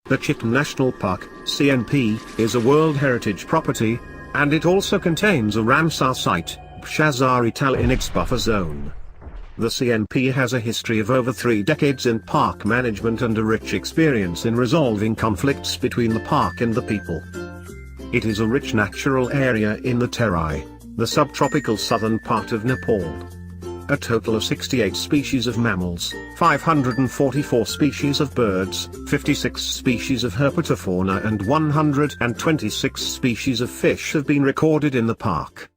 The Chitta National Park, CNP, is a World Heritage Property, and it also contains a Ramsar site, Bshazari Tal in its buffer zone. The CNP has a history of over 3 decades in park management and a rich experience in resolving conflicts between the park and the people. It is a rich natural area in the Terai, the subtropical southern part of Nepal. A total of 68 species of mammals, 544 species of birds, 56 species of herpetofauna and 126 species of fish have been recorded in the park.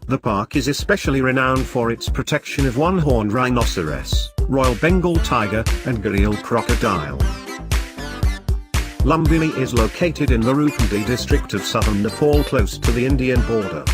The park is especially renowned for its protection of one-horned rhinoceros, Royal Bengal tiger, and gharial crocodile. Lumbini is located in the Rupandi district of southern Nepal close to the Indian border.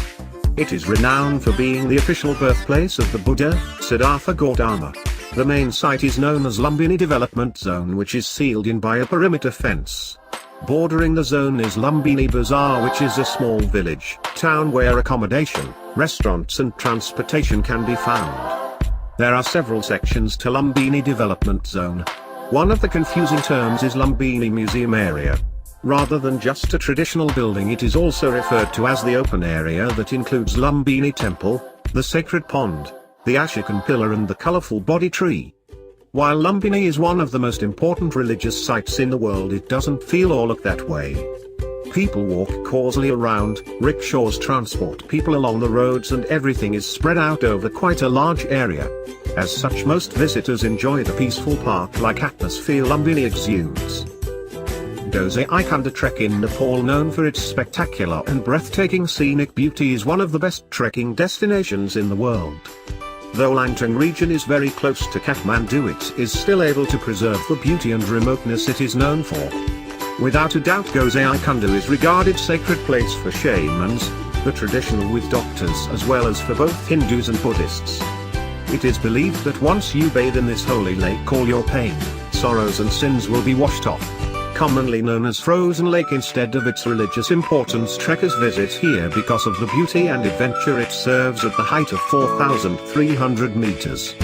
It is renowned for being the official birthplace of the Buddha, Siddhartha Gautama. The main site is known as Lumbini Development Zone, which is sealed in by a perimeter fence. Bordering the zone is Lumbini Bazaar, which is a small village, town where accommodation, restaurants and transportation can be found. There are several sections to Lumbini Development Zone. One of the confusing terms is Lumbini Museum Area. Rather than just a traditional building, it is also referred to as the open area that includes Lumbini Temple, the sacred pond, the Ashokan pillar and the colorful Bodhi tree. While Lumbini is one of the most important religious sites in the world, it doesn't feel or look that way. People walk causally around, rickshaws transport people along the roads and everything is spread out over quite a large area. As such, most visitors enjoy the peaceful park-like atmosphere Lumbini exudes. Dozai Ikunda Trek in Nepal, known for its spectacular and breathtaking scenic beauty, is one of the best trekking destinations in the world. Though Langtang region is very close to Kathmandu, it is still able to preserve the beauty and remoteness it is known for. Without a doubt, Dozai Ikunda is regarded sacred place for shamans, the traditional with doctors, as well as for both Hindus and Buddhists. It is believed that once you bathe in this holy lake, all your pain, sorrows and sins will be washed off. Commonly known as Frozen Lake instead of its religious importance, trekkers visit here because of the beauty and adventure it serves at the height of 4,300 meters.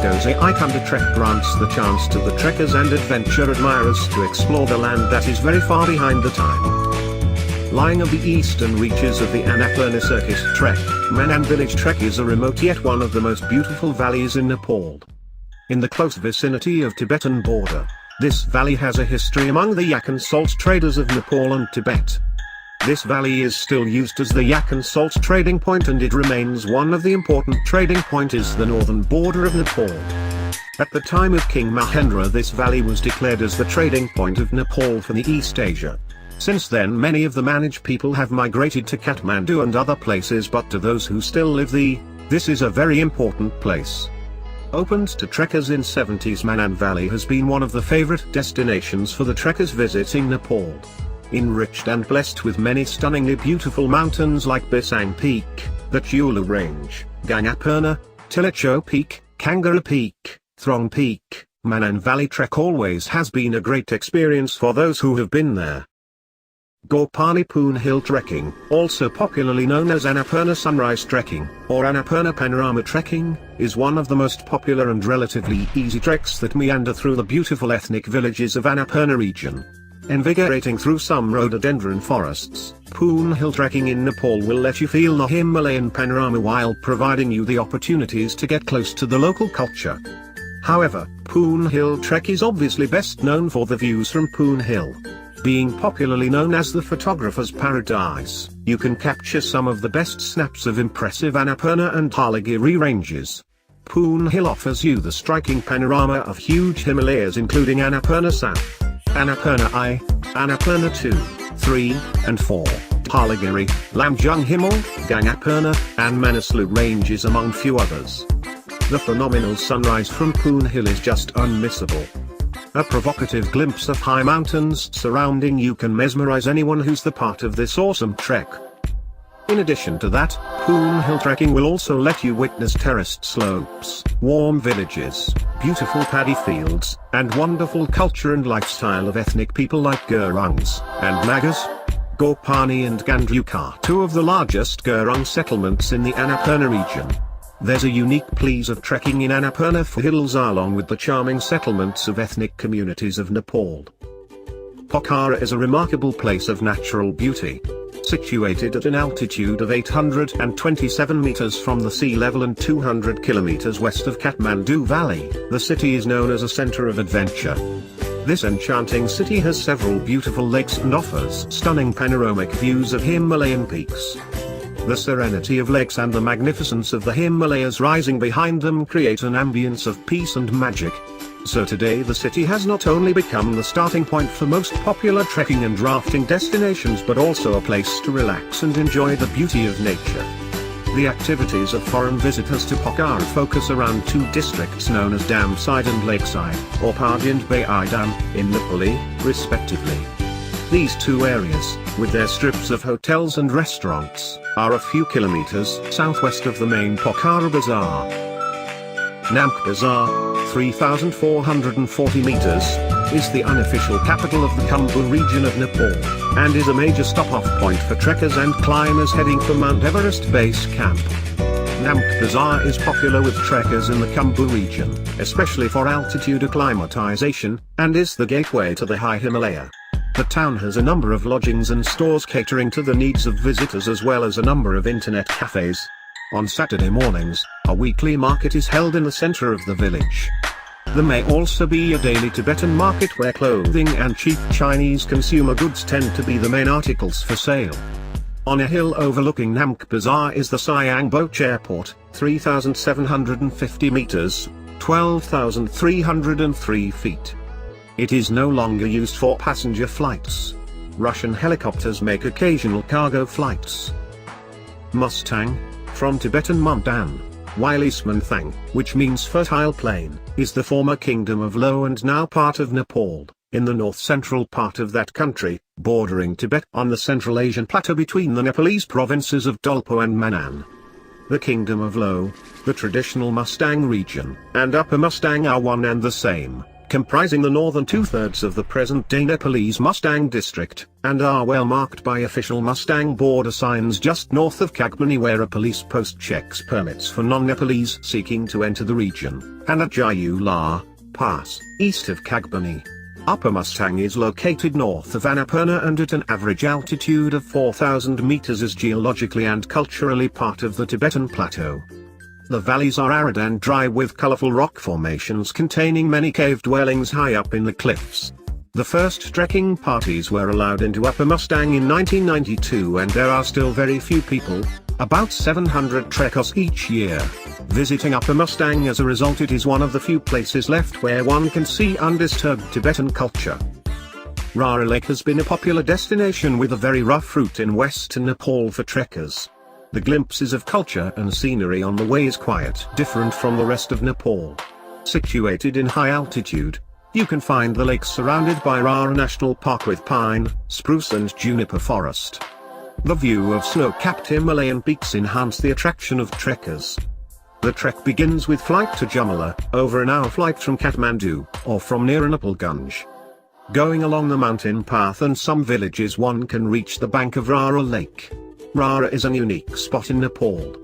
Dozai Ikunda Trek grants the chance to the trekkers and adventure admirers to explore the land that is very far behind the time. Lying on the eastern reaches of the Annapurna Circuit Trek, Manan Village Trek is a remote yet one of the most beautiful valleys in Nepal. In the close vicinity of Tibetan border, this valley has a history among the yak and salt traders of Nepal and Tibet. This valley is still used as the yak and salt trading point, and it remains one of the important trading points is the northern border of Nepal. At the time of King Mahendra, this valley was declared as the trading point of Nepal for the East Asia. Since then, many of the managed people have migrated to Kathmandu and other places, but to those who still live this is a very important place. Opened to trekkers in 70s, Manan Valley has been one of the favorite destinations for the trekkers visiting Nepal. Enriched and blessed with many stunningly beautiful mountains like Bisang Peak, the Chulu Range, Gangapurna, Tilicho Peak, Kangara Peak, Throng Peak, Manan Valley Trek always has been a great experience for those who have been there. Gopani Poon Hill Trekking, also popularly known as Annapurna Sunrise Trekking, or Annapurna Panorama Trekking, is one of the most popular and relatively easy treks that meander through the beautiful ethnic villages of Annapurna region. Invigorating through some rhododendron forests, Poon Hill Trekking in Nepal will let you feel the Himalayan panorama while providing you the opportunities to get close to the local culture. However, Poon Hill Trek is obviously best known for the views from Poon Hill. Being popularly known as the photographer's paradise, you can capture some of the best snaps of impressive Annapurna and Dhaulagiri ranges. Poon Hill offers you the striking panorama of huge Himalayas including Annapurna South, Annapurna I, Annapurna 2, 3, and 4, Dhaulagiri, Lamjung Himal, Gangapurna, and Manaslu ranges among few others. The phenomenal sunrise from Poon Hill is just unmissable. A provocative glimpse of high mountains surrounding you can mesmerize anyone who's the part of this awesome trek. In addition to that, Poon Hill Trekking will also let you witness terraced slopes, warm villages, beautiful paddy fields, and wonderful culture and lifestyle of ethnic people like Gurungs and Nagas. Gopani and Gandruka, two of the largest Gurung settlements in the Annapurna region. There's a unique pleasure of trekking in Annapurna foothills along with the charming settlements of ethnic communities of Nepal. Pokhara is a remarkable place of natural beauty. Situated at an altitude of 827 meters from the sea level and 200 kilometers west of Kathmandu Valley, the city is known as a center of adventure. This enchanting city has several beautiful lakes and offers stunning panoramic views of Himalayan peaks. The serenity of lakes and the magnificence of the Himalayas rising behind them create an ambience of peace and magic. So today the city has not only become the starting point for most popular trekking and rafting destinations but also a place to relax and enjoy the beauty of nature. The activities of foreign visitors to Pokhara focus around two districts known as Dam Side and Lakeside, or Padi and Bai Dam, in Nepali, respectively. These two areas, with their strips of hotels and restaurants, are a few kilometers southwest of the main Pokhara Bazaar. Namk Bazaar, 3,440 meters, is the unofficial capital of the Khumbu region of Nepal, and is a major stop-off point for trekkers and climbers heading for Mount Everest Base Camp. Namk Bazaar is popular with trekkers in the Khumbu region, especially for altitude acclimatization, and is the gateway to the high Himalaya. The town has a number of lodgings and stores catering to the needs of visitors as well as a number of internet cafes. On Saturday mornings, a weekly market is held in the center of the village. There may also be a daily Tibetan market where clothing and cheap Chinese consumer goods tend to be the main articles for sale. On a hill overlooking Namk Bazaar is the Siang Boch Airport, 3,750 meters, 12,303 feet. It is no longer used for passenger flights. Russian helicopters make occasional cargo flights. Mustang, from Tibetan Mundan, Wilismanthang, which means fertile plain, is the former kingdom of Lo and now part of Nepal, in the north-central part of that country, bordering Tibet on the Central Asian plateau between the Nepalese provinces of Dolpo and Manan. The kingdom of Lo, the traditional Mustang region, and Upper Mustang are one and the same, comprising the northern two-thirds of the present-day Nepalese Mustang district, and are well marked by official Mustang border signs just north of Kagbani where a police post checks permits for non-Nepalese seeking to enter the region, and at Jayula Pass, east of Kagbani. Upper Mustang is located north of Annapurna and at an average altitude of 4,000 meters is geologically and culturally part of the Tibetan Plateau. The valleys are arid and dry with colorful rock formations containing many cave dwellings high up in the cliffs. The first trekking parties were allowed into Upper Mustang in 1992 and there are still very few people, about 700 trekkers each year, visiting Upper Mustang. As a result, it is one of the few places left where one can see undisturbed Tibetan culture. Rara Lake has been a popular destination with a very rough route in western Nepal for trekkers. The glimpses of culture and scenery on the way is quite different from the rest of Nepal. Situated in high altitude, you can find the lake surrounded by Rara National Park with pine, spruce and juniper forest. The view of snow-capped Himalayan peaks enhance the attraction of trekkers. The trek begins with flight to Jumala, over an hour flight from Kathmandu, or from near Nepalganj. Going along the mountain path and some villages one can reach the bank of Rara Lake. Rara is a unique spot in Nepal.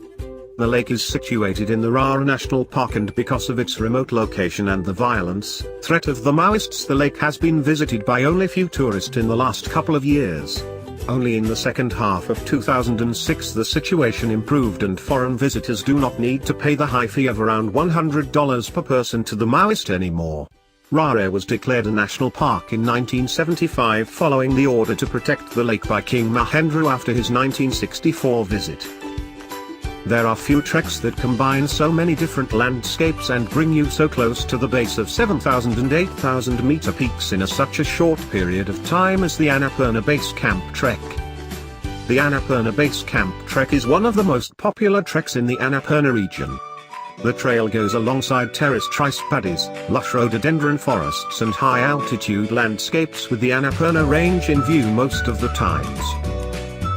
The lake is situated in the Rara National Park and because of its remote location and the violence threat of the Maoists, the lake has been visited by only few tourists in the last couple of years. Only in the second half of 2006 the situation improved and foreign visitors do not need to pay the high fee of around $100 per person to the Maoist anymore. Rara was declared a national park in 1975 following the order to protect the lake by King Mahendra after his 1964 visit. There are few treks that combine so many different landscapes and bring you so close to the base of 7,000 and 8,000 meter peaks in such a short period of time as the Annapurna Base Camp Trek. The Annapurna Base Camp Trek is one of the most popular treks in the Annapurna region. The trail goes alongside terraced rice paddies, lush rhododendron forests and high-altitude landscapes with the Annapurna Range in view most of the times.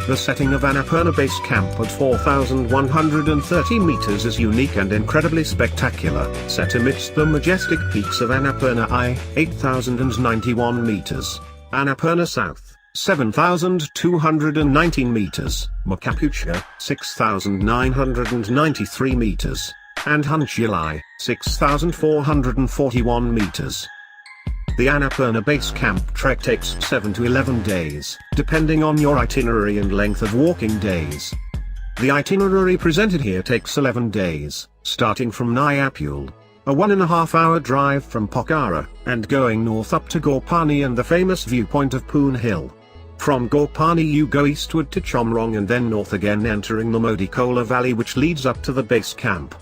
The setting of Annapurna Base Camp at 4,130 meters is unique and incredibly spectacular, set amidst the majestic peaks of Annapurna I, 8,091 meters, Annapurna South, 7,219 meters, Makapucha, 6,993 meters, and Hunchilai, 6,441 meters. The Annapurna base camp trek takes 7 to 11 days, depending on your itinerary and length of walking days. The itinerary presented here takes 11 days, starting from Nayapul, a 1.5-hour drive from Pokhara, and going north up to Gorpani and the famous viewpoint of Poon Hill. From Gorpani you go eastward to Chomrong and then north again, entering the Modi Kola Valley, which leads up to the base camp.